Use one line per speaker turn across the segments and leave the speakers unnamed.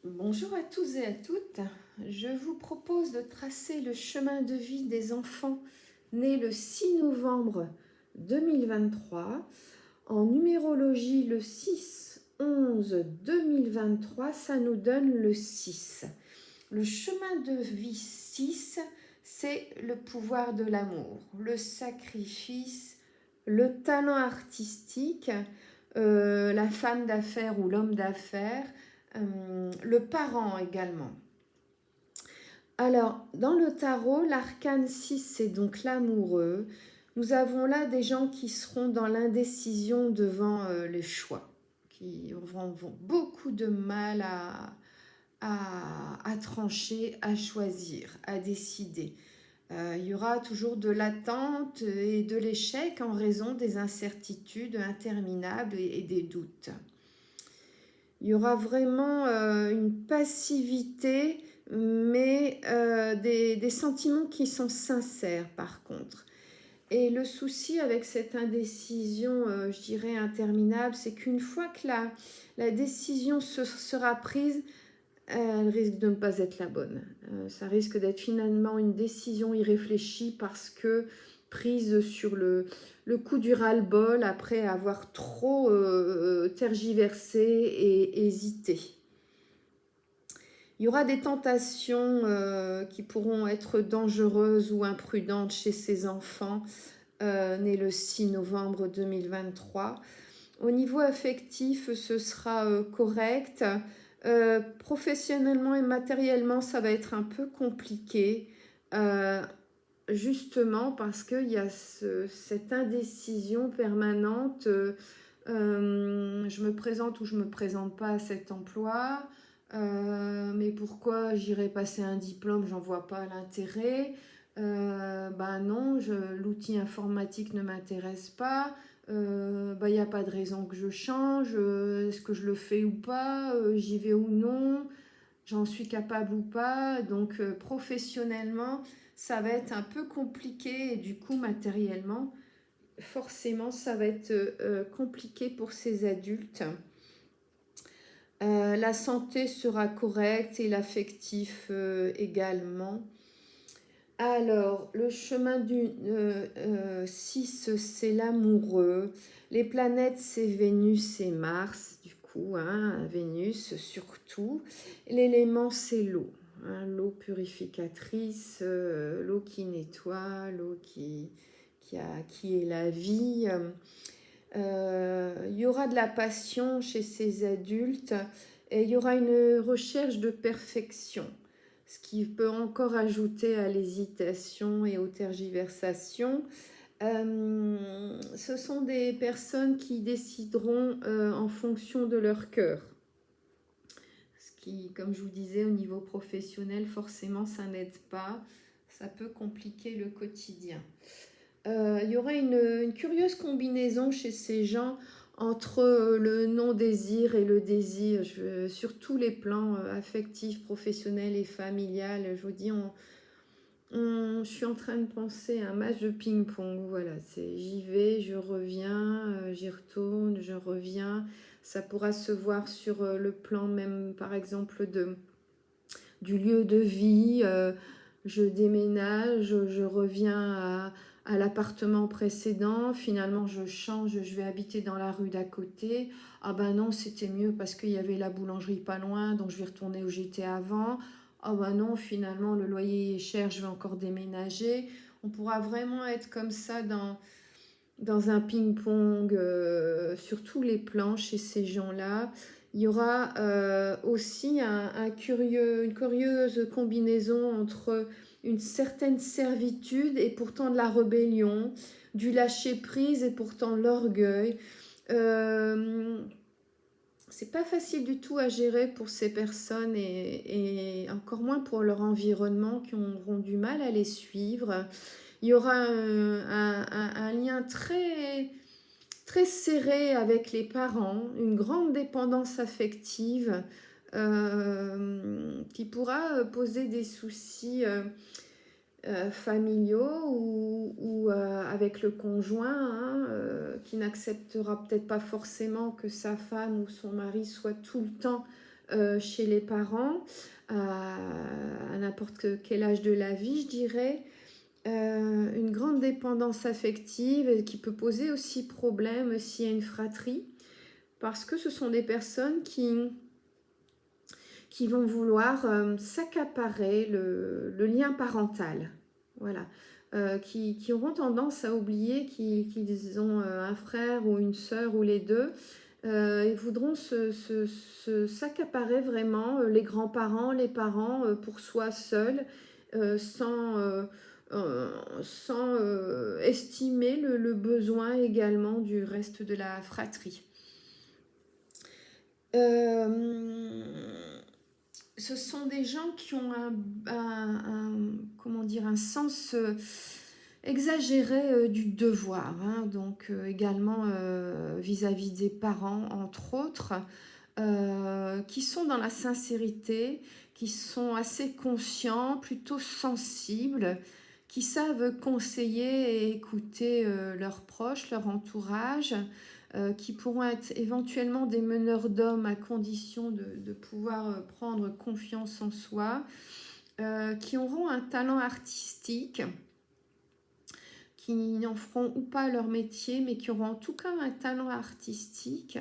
Bonjour à tous et à toutes. Je vous propose de tracer le chemin de vie des enfants nés le 6 novembre 2023. En numérologie, le 6-11-2023, ça nous donne le 6. Le chemin de vie 6, c'est le pouvoir de l'amour, le sacrifice, le talent artistique, la femme d'affaires ou l'homme d'affaires, le parent également. Alors, dans le tarot, l'arcane 6, c'est donc l'amoureux. Nous avons là des gens qui seront dans l'indécision devant les choix, qui auront beaucoup de mal à trancher, à choisir, à décider. Il y aura toujours de l'attente et de l'échec en raison des incertitudes interminables et des doutes. Il y aura vraiment une passivité, mais des sentiments qui sont sincères par contre. Et le souci avec cette indécision, je dirais interminable, c'est qu'une fois que la décision sera prise, elle risque de ne pas être la bonne. Ça risque d'être finalement une décision irréfléchie parce que prise sur le coup du ras-le-bol après avoir trop tergiversé et hésité. Il y aura des tentations qui pourront être dangereuses ou imprudentes chez ces enfants nés le 6 novembre 2023. Au niveau affectif, ce sera correct. Professionnellement et matériellement, ça va être un peu compliqué, justement parce qu'il y a cette indécision permanente. Je me présente ou je ne me présente pas à cet emploi, mais pourquoi j'irai passer un diplôme, j'en vois pas l'intérêt. Ben non, l'outil informatique ne m'intéresse pas. Il n'y a pas de raison que je change. Est-ce que je le fais ou pas? J'y vais ou non? J'en suis capable ou pas? Donc professionnellement, ça va être un peu compliqué et du coup matériellement, forcément, ça va être compliqué pour ces adultes. La santé sera correcte et l'affectif également. Alors, le chemin du 6, c'est l'amoureux. Les planètes, c'est Vénus et Mars, du coup, hein, Vénus surtout. L'élément, c'est l'eau. Hein, l'eau purificatrice, l'eau qui nettoie, l'eau qui est la vie. Il y aura de la passion chez ces adultes et il y aura une recherche de perfection, ce qui peut encore ajouter à l'hésitation et aux tergiversations. Ce sont des personnes qui décideront en fonction de leur cœur. Ce qui, comme je vous disais, au niveau professionnel, forcément, ça n'aide pas. Ça peut compliquer le quotidien. Il y aura une curieuse combinaison chez ces gens entre le non-désir et le désir, sur tous les plans affectifs, professionnels et familial. Je vous dis, je suis en train de penser à un match de ping-pong. Voilà, j'y vais, je reviens, j'y retourne, je reviens. Ça pourra se voir sur le plan même, par exemple, du lieu de vie. Je déménage, je reviens à l'appartement précédent, finalement je change, je vais habiter dans la rue d'à côté. Ah ben non, c'était mieux parce qu'il y avait la boulangerie pas loin, donc je vais retourner où j'étais avant. Ah ben non, finalement le loyer est cher, je vais encore déménager. On pourra vraiment être comme ça dans un ping-pong sur tous les plans chez ces gens-là. Il y aura aussi une curieuse combinaison entre une certaine servitude et pourtant de la rébellion, du lâcher-prise et pourtant l'orgueil. C'est pas facile du tout à gérer pour ces personnes et encore moins pour leur environnement qui auront du mal à les suivre. Il y aura un lien très serré avec les parents, une grande dépendance affective qui pourra poser des soucis familiaux ou avec le conjoint hein, qui n'acceptera peut-être pas forcément que sa femme ou son mari soit tout le temps chez les parents, à n'importe quel âge de la vie, je dirais. Une grande dépendance affective qui peut poser aussi problème s'il y a une fratrie, parce que ce sont des personnes qui vont vouloir s'accaparer le lien parental. Voilà. Qui auront tendance à oublier qu'ils ont un frère ou une sœur ou les deux. Ils voudront s'accaparer vraiment les grands-parents, les parents pour soi seuls, sans estimer le besoin également du reste de la fratrie. Ce sont des gens qui ont comment dire, un sens exagéré du devoir, hein, donc également vis-à-vis des parents, entre autres, qui sont dans la sincérité, qui sont assez conscients, plutôt sensibles, qui savent conseiller et écouter leurs proches, leur entourage, qui pourront être éventuellement des meneurs d'hommes à condition de pouvoir prendre confiance en soi, qui auront un talent artistique, qui n'en feront ou pas leur métier, mais qui auront en tout cas un talent artistique,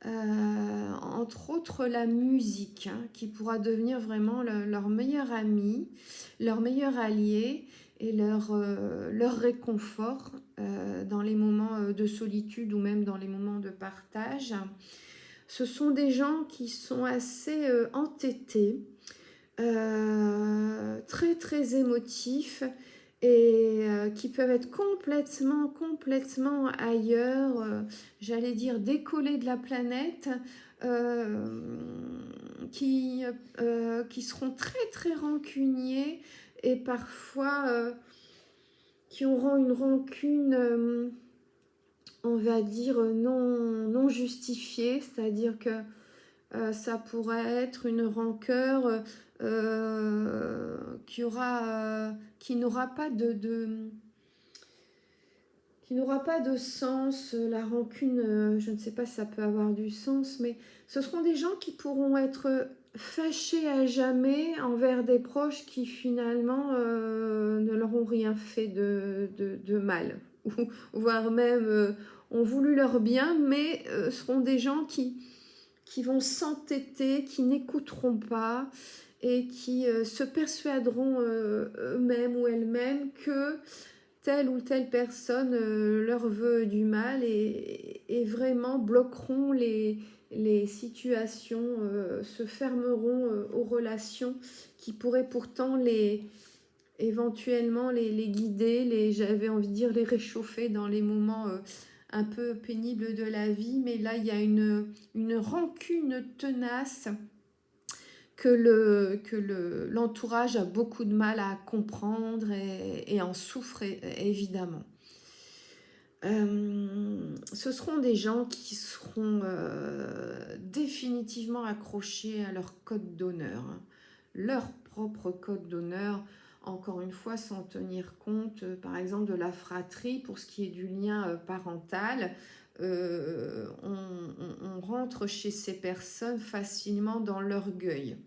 entre autres la musique, hein, qui pourra devenir vraiment leur meilleur ami, leur meilleur allié, et leur réconfort dans les moments de solitude ou même dans les moments de partage. Ce sont des gens qui sont assez entêtés, très très émotifs et qui peuvent être complètement ailleurs, j'allais dire décollés de la planète, qui seront très très rancuniers et parfois qui auront une rancune, on va dire, non justifiée, c'est-à-dire que ça pourrait être une rancœur qui n'aura pas qui n'aura pas de sens. La rancune, je ne sais pas si ça peut avoir du sens, mais ce seront des gens qui pourront être fâchés à jamais envers des proches qui finalement ne leur ont rien fait de mal, ou voire même ont voulu leur bien, mais seront des gens qui vont s'entêter, qui n'écouteront pas et qui se persuaderont eux-mêmes ou elles-mêmes que telle ou telle personne leur veut du mal et vraiment bloqueront les situations, se fermeront aux relations qui pourraient pourtant éventuellement les guider, j'avais envie de dire les réchauffer dans les moments un peu pénibles de la vie. Mais là, il y a une rancune tenace que l'entourage a beaucoup de mal à comprendre et en souffre évidemment. Ce seront des gens qui seront définitivement accrochés à leur code d'honneur, hein, leur propre code d'honneur, encore une fois sans tenir compte par exemple de la fratrie. Pour ce qui est du lien parental, on rentre chez ces personnes facilement dans l'orgueil.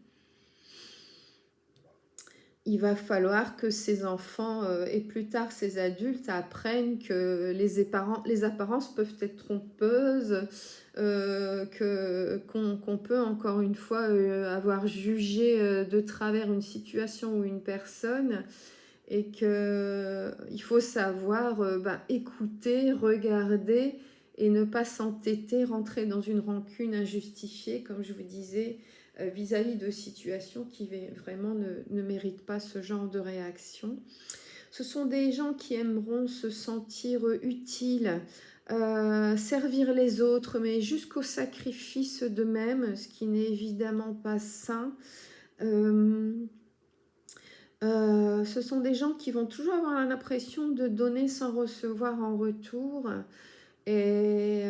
Il va falloir que ces enfants et plus tard ces adultes apprennent que les apparences peuvent être trompeuses, qu'on peut encore une fois avoir jugé de travers une situation ou une personne, et qu'il faut savoir écouter, regarder et ne pas s'entêter, rentrer dans une rancune injustifiée, comme je vous disais, vis-à-vis de situations qui vraiment ne méritent pas ce genre de réaction. Ce sont des gens qui aimeront se sentir utiles, servir les autres, mais jusqu'au sacrifice d'eux-mêmes, ce qui n'est évidemment pas sain. Ce sont des gens qui vont toujours avoir l'impression de donner sans recevoir en retour. Et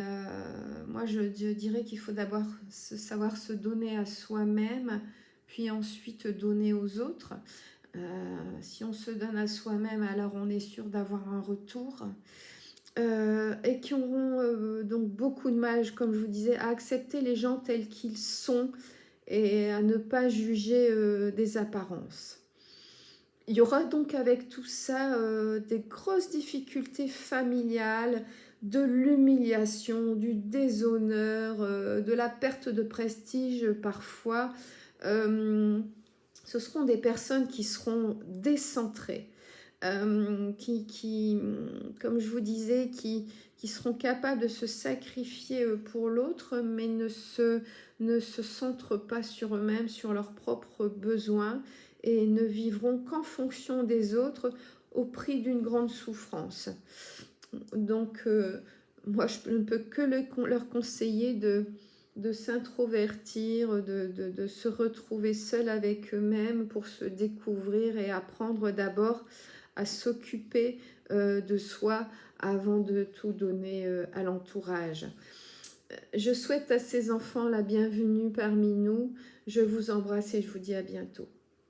moi, je dirais qu'il faut d'abord savoir se donner à soi-même, puis ensuite donner aux autres. Si on se donne à soi-même, alors on est sûr d'avoir un retour. Et qui auront donc beaucoup de mal, comme je vous disais, à accepter les gens tels qu'ils sont et à ne pas juger des apparences. Il y aura donc avec tout ça des grosses difficultés familiales, de l'humiliation, du déshonneur, de la perte de prestige parfois. Ce seront des personnes qui seront décentrées, comme je vous disais, qui seront capables de se sacrifier pour l'autre, mais ne se centrent pas sur eux-mêmes, sur leurs propres besoins, et ne vivront qu'en fonction des autres au prix d'une grande souffrance. Donc, moi, je ne peux que leur conseiller de s'introvertir, de se retrouver seul avec eux-mêmes pour se découvrir et apprendre d'abord à s'occuper de soi avant de tout donner à l'entourage. Je souhaite à ces enfants la bienvenue parmi nous. Je vous embrasse et je vous dis à bientôt.